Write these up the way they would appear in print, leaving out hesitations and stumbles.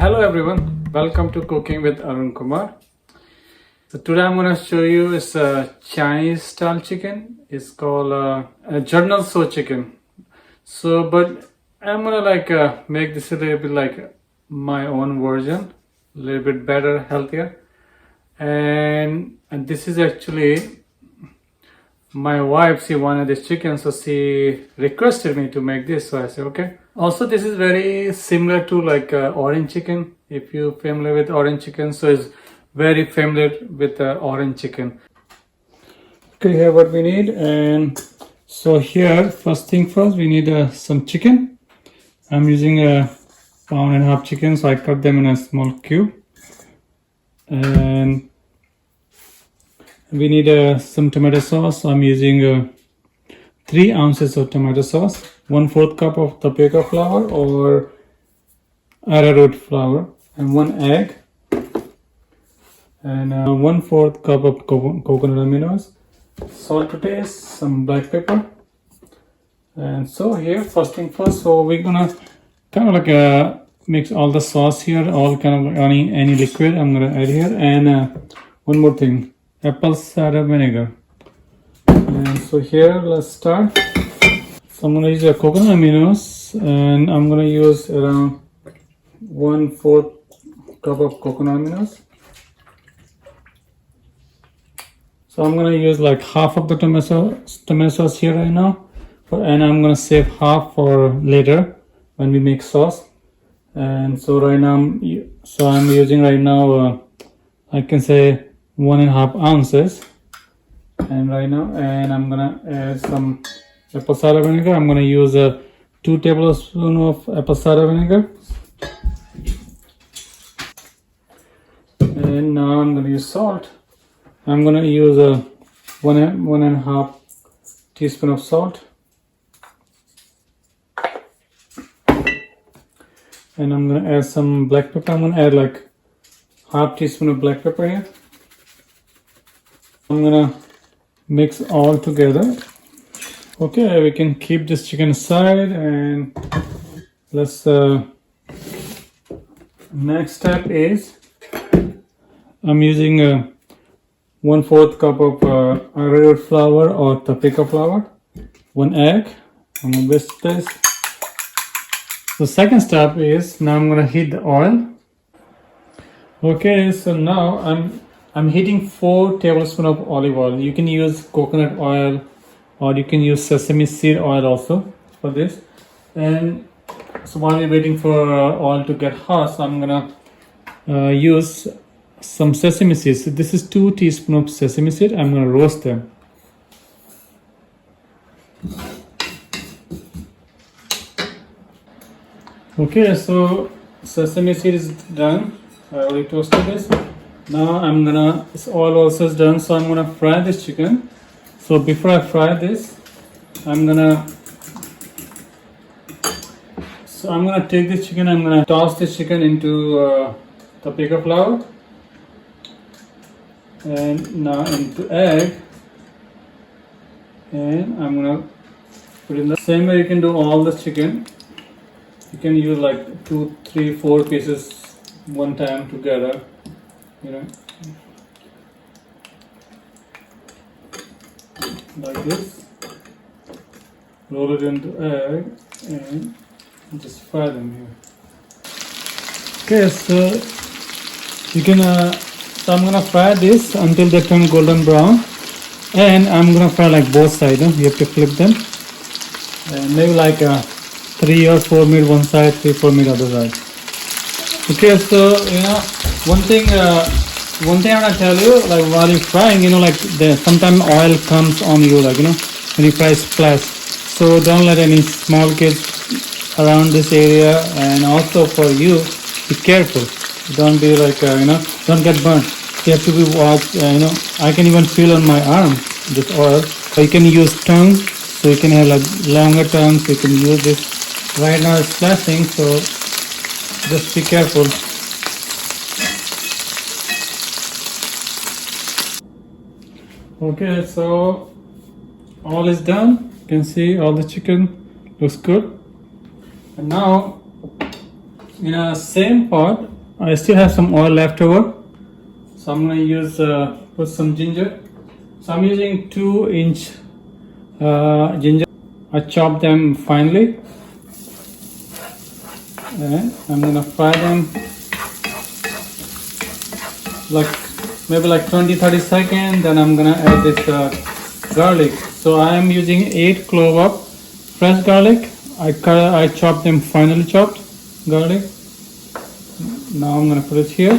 Hello everyone, welcome to Cooking with Arun Kumar. So today I'm going to show you is a Chinese style chicken. It's called a journal so chicken. But I'm gonna make this a little bit like my own version, a little bit better, healthier. And this is actually my wife. She wanted this chicken, so she requested me to make this. So I said okay. Also, this is very similar to like orange chicken. If you're familiar with orange chicken, so it's very familiar with orange chicken. Okay, here what we need, and so here first thing first we need some chicken. I'm using a 1.5 pound chicken, so I cut them in a small cube, and we need some tomato sauce. I'm using 3 ounces of tomato sauce, 1/4 cup of tapioca flour or arrowroot flour, and 1 egg, and 1/4 cup of coconut aminos, salt to taste, some black pepper. And so here first thing first, so we're gonna kind of like mix all the sauce here, all kind of any liquid I'm gonna add here. And one more thing, apple cider vinegar. And so here let's start. So I'm gonna use a coconut aminos, and I'm gonna use around 1/4 cup of coconut aminos. So I'm gonna use like half of the tomato sauce here right now, and I'm gonna save half for later when we make sauce. And so right now I'm using right now I can say 1.5 ounces. And right now, and I'm gonna add some apple cider vinegar. I'm gonna use 2 tablespoons of apple cider vinegar. And now I'm gonna use salt. I'm gonna use 1.5 teaspoon of salt. And I'm gonna add some black pepper. I'm gonna add like 1/2 teaspoon of black pepper here. I'm gonna mix all together. Okay, we can keep this chicken aside, and let's next step is I'm using 1/4 cup of arrowroot flour or tapioca flour, 1 egg. I'm gonna whisk this. The second step is now I'm gonna heat the oil. Okay, so now I'm heating 4 tablespoons of olive oil. You can use coconut oil, or you can use sesame seed oil also for this. And so while we're waiting for oil to get hot, so I'm gonna use some sesame seeds. So this is 2 teaspoons of sesame seed. I'm gonna roast them. Okay, so sesame seed is done. I already toasted this. Now this oil also is done, so I'm gonna fry this chicken. So before I fry this, I'm gonna take this chicken, I'm gonna toss this chicken into tapioca flour, and now into egg, and I'm gonna put in the same way you can do all the chicken. You can use like 2, 3, 4 pieces one time together, you know, like this. Roll it into egg and just fry them here. Okay, so you can so I'm gonna fry this until they turn golden brown, and I'm gonna fry like both sides. You have to flip them, and maybe like 3 or 4 minutes one side, 3 4 minutes other side. Okay, so one thing I'm gonna tell you, like while you're frying, like sometimes oil comes on you, like when you fry splash. So don't let any small kids around this area, and also for you, be careful. Don't be like don't get burnt. You have to be watched. I can even feel on my arm this oil. So you can use tongue, so you can have like longer tongue, so you can use this. Right now it's splashing, so just be careful. Okay, so all is done. You can see all the chicken looks good. And now in a same pot I still have some oil left over, so I'm gonna use put some ginger. So I'm using 2-inch ginger. I chop them finely, and I'm gonna fry them like maybe like 20-30 seconds. Then I'm gonna add this garlic. So I am using 8 clove of fresh garlic. I chopped them finely chopped garlic. Now I'm gonna put it here.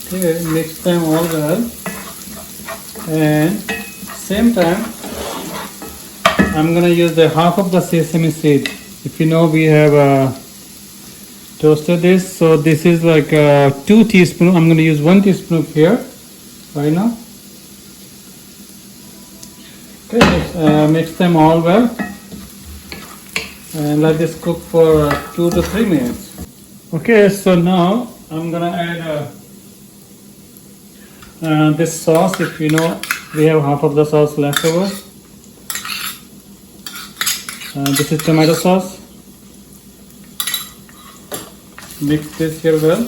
Okay, mix them all well, and same time I'm gonna use the half of the sesame seed. If you know, we have toasted this, so this is like 2 teaspoons. I'm gonna use 1 teaspoon here right now. Okay, mix them all well, and let this cook for 2 to 3 minutes. Okay, so now I'm gonna add this sauce. If you know, we have half of the sauce left over. This is tomato sauce. Mix this here well,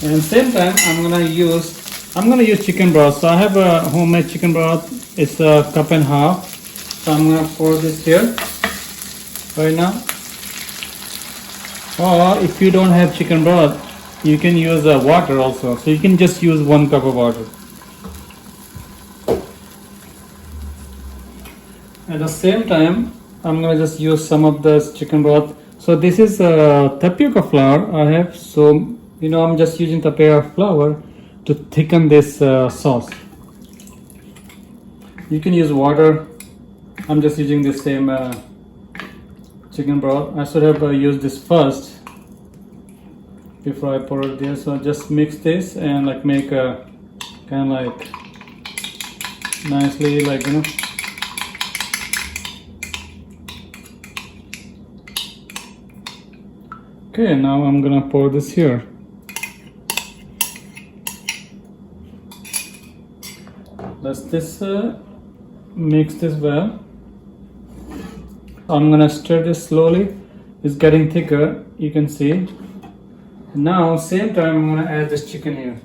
and same time I'm gonna use chicken broth. So I have a homemade chicken broth. It's a 1.5 cups. So I'm gonna pour this here right now. Or if you don't have chicken broth, you can use water also. So you can just use 1 cup of water. At the same time, I'm gonna just use some of this chicken broth. So this is tapioca flour I have. So you know, I'm just using tapioca flour to thicken this sauce. You can use water. I'm just using the same chicken broth. I should have used this first before I pour it there. So just mix this and like make a kind of like nicely, like, you know. Okay, now I'm gonna pour this here. Let's mix this well. I'm gonna stir this slowly. It's getting thicker, you can see. Now, same time, I'm gonna add this chicken here.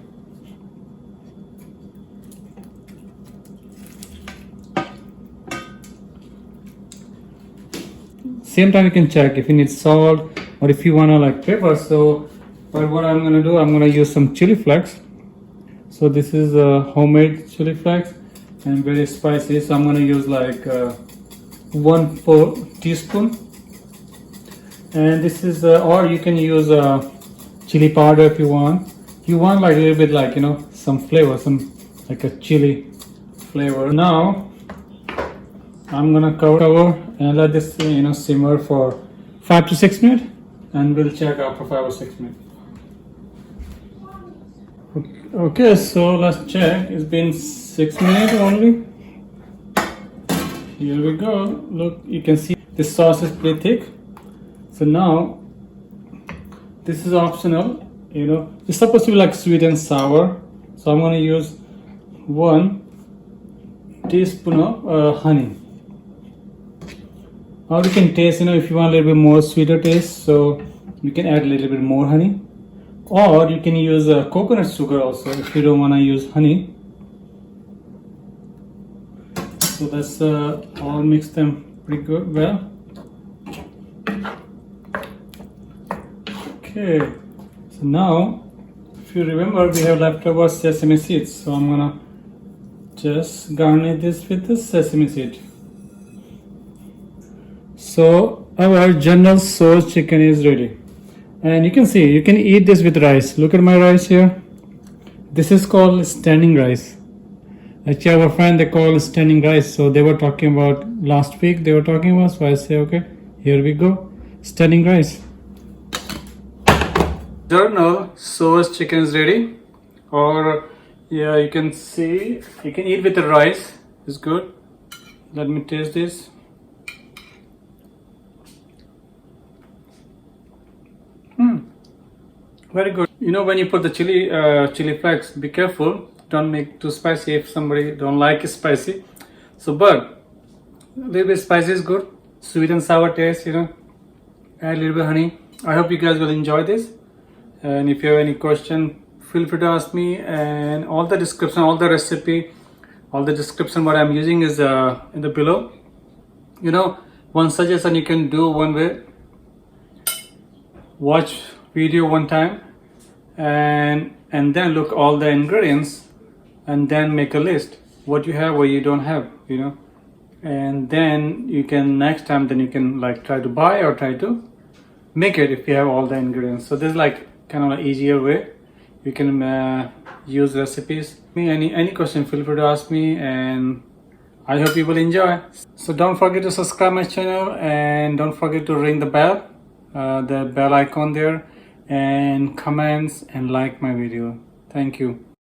Same time, you can check if you need salt or if you wanna like pepper. So, but what I'm gonna do, I'm gonna use some chili flakes. So this is homemade chili flakes and very spicy. So I'm gonna use like 1/4 teaspoon. And this is, or you can use chili powder if you want. You want like a little bit like, you know, some flavor, some like a chili flavor. Now I'm gonna cover and let this, you know, simmer for 5 to 6 minutes, and we'll check after 5 or 6 minutes. Okay, so let's check. It's been 6 minutes only. Here we go. Look, you can see this sauce is pretty thick. So now, this is optional. You know, it's supposed to be like sweet and sour. So I'm gonna use 1 teaspoon of honey. Or you can taste, you know, if you want a little bit more sweeter taste, so you can add a little bit more honey. Or you can use coconut sugar also if you don't want to use honey. So let's all mix them pretty good well. Okay, so now if you remember, we have leftover sesame seeds, so I'm gonna just garnish this with the sesame seed. So our general sauce chicken is ready. And you can see, you can eat this with rice. Look at my rice here. This is called standing rice. Actually, our friend, they call it standing rice. So they were talking about, last week they were talking about, so I say, okay, here we go. Standing rice. Journal sauce chicken is ready. Or, yeah, you can see, you can eat with the rice. It's good. Let me taste this. Very good. You know, when you put the chili flakes, be careful. Don't make too spicy if somebody don't like it spicy. So, but a little bit spicy is good. Sweet and sour taste, you know. add a little bit of honey. I hope you guys will enjoy this, and if you have any question, feel free to ask me. And all the description, all the recipe, all the description what I'm using is in the below. You know, one suggestion you can do one way: watch video one time and then look all the ingredients and then make a list what you have, what you don't have, you know, and then you can next time then you can like try to buy or try to make it if you have all the ingredients. So this is like kind of an easier way you can use recipes. Any question, feel free to ask me, and I hope you will enjoy. So don't forget to subscribe my channel and don't forget to ring the bell icon there, and comments and like my video. Thank you.